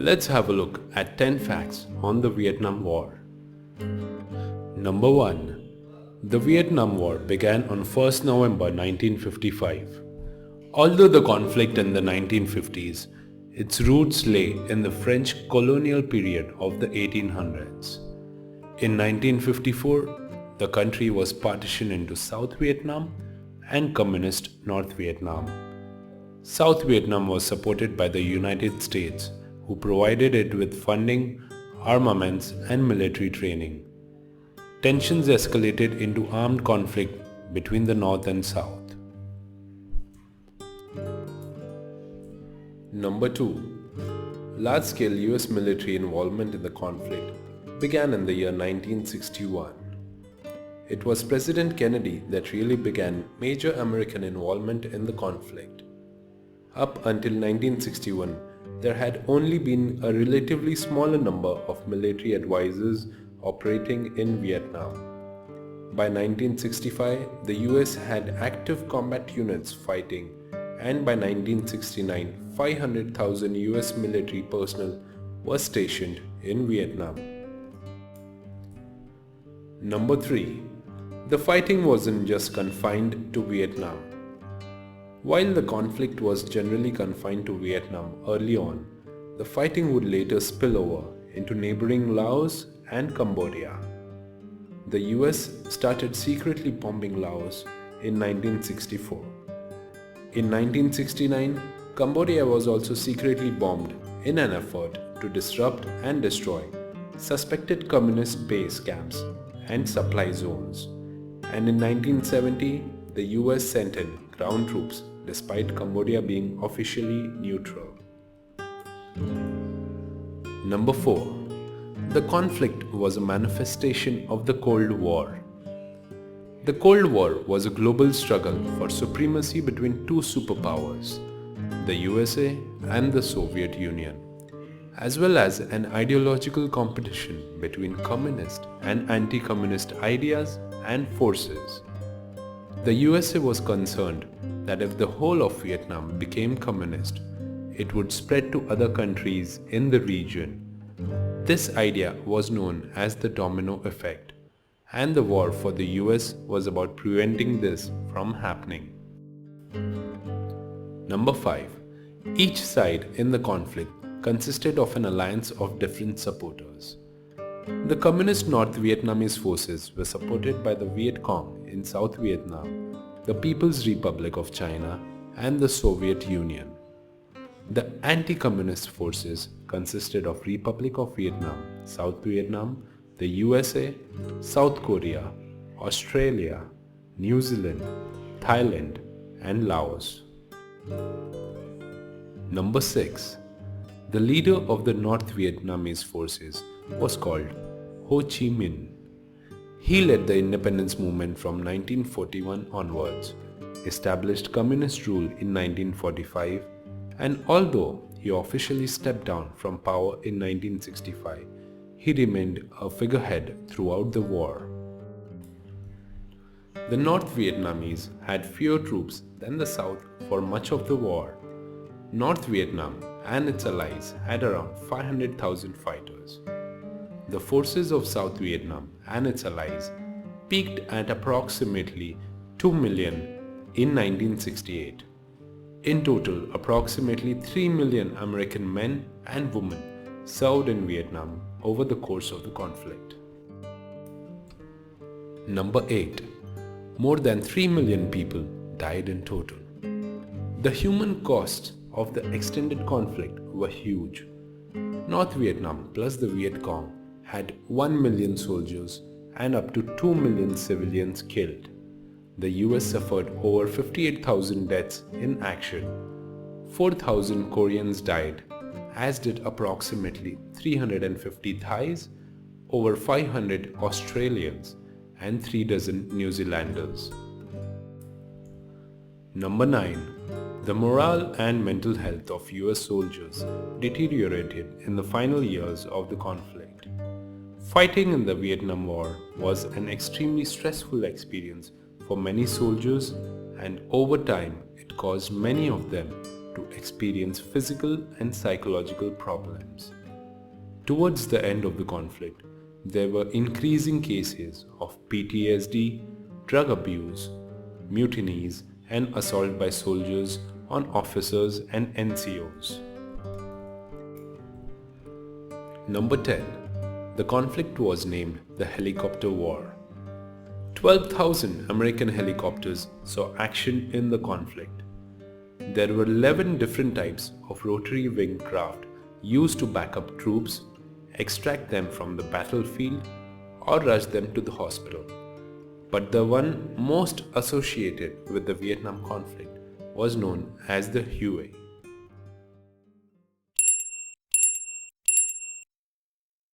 Let's have a look at 10 facts on the Vietnam War. Number 1. The Vietnam War began on 1st November 1955. Although the conflict in the 1950s, its roots lay in the French colonial period of the 1800s. In 1954, the country was partitioned into South Vietnam and Communist North Vietnam. South Vietnam was supported by the United States, who provided it with funding, armaments, and military training. Tensions escalated into armed conflict between the North and South. Number 2. Large-scale US military involvement in the conflict began in the year 1961. It was President Kennedy that really began major American involvement in the conflict. Up until 1961, there had only been a relatively smaller number of military advisors operating in Vietnam. By 1965, the US had active combat units fighting, and by 1969, 500,000 US military personnel was stationed in Vietnam. Number 3. The fighting wasn't just confined to Vietnam. While the conflict was generally confined to Vietnam early on, the fighting would later spill over into neighboring Laos and Cambodia. The US started secretly bombing Laos in 1964. In 1969, Cambodia was also secretly bombed in an effort to disrupt and destroy suspected communist base camps and supply zones. And in 1970, the US sent in ground troops despite Cambodia being officially neutral. Number 4. The conflict was a manifestation of the Cold War. The Cold War was a global struggle for supremacy between two superpowers, the USA and the Soviet Union, as well as an ideological competition between communist and anti-communist ideas and forces. The USA was concerned that if the whole of Vietnam became communist, it would spread to other countries in the region. This idea was known as the domino effect, and the war for the US was about preventing this from happening. Number 5. Each side in the conflict consisted of an alliance of different supporters. The Communist North Vietnamese forces were supported by the Vietcong in South Vietnam, the People's Republic of China, and the Soviet Union. The anti-communist forces consisted of Republic of Vietnam, South Vietnam, the USA, South Korea, Australia, New Zealand, Thailand, and Laos. Number 6. The leader of the North Vietnamese forces was called Hochiminh. He led the independence movement from 1941 onwards, established communist rule in 1945, and although he officially stepped down from power in 1965, he remained a figurehead throughout the war. The North Vietnamese had fewer troops than the South for much of the war. North Vietnam and its allies had around 500,000 fighters. The forces of South Vietnam and its allies peaked at approximately 2 million in 1968. In total, approximately 3 million American men and women served in Vietnam over the course of the conflict. Number 8. More than 3 million people died in total. The human costs of the extended conflict were huge. North Vietnam plus the Viet Cong had 1 million soldiers and up to 2 million civilians killed. The US suffered over 58,000 deaths in action. 4,000 Koreans died, as did approximately 350 Thais, over 500 Australians, and 3 dozen New Zealanders. Number 9. The morale and mental health of US soldiers deteriorated in the final years of the conflict. Fighting in the Vietnam War was an extremely stressful experience for many soldiers, and over time it caused many of them to experience physical and psychological problems. Towards the end of the conflict, there were increasing cases of PTSD, drug abuse, mutinies, and assault by soldiers on officers and NCOs. Number 10. The conflict was named the Helicopter War. 12,000 American helicopters saw action in the conflict. There were 11 different types of rotary wing craft used to back up troops, extract them from the battlefield, or rush them to the hospital. But the one most associated with the Vietnam conflict was known as the Huey.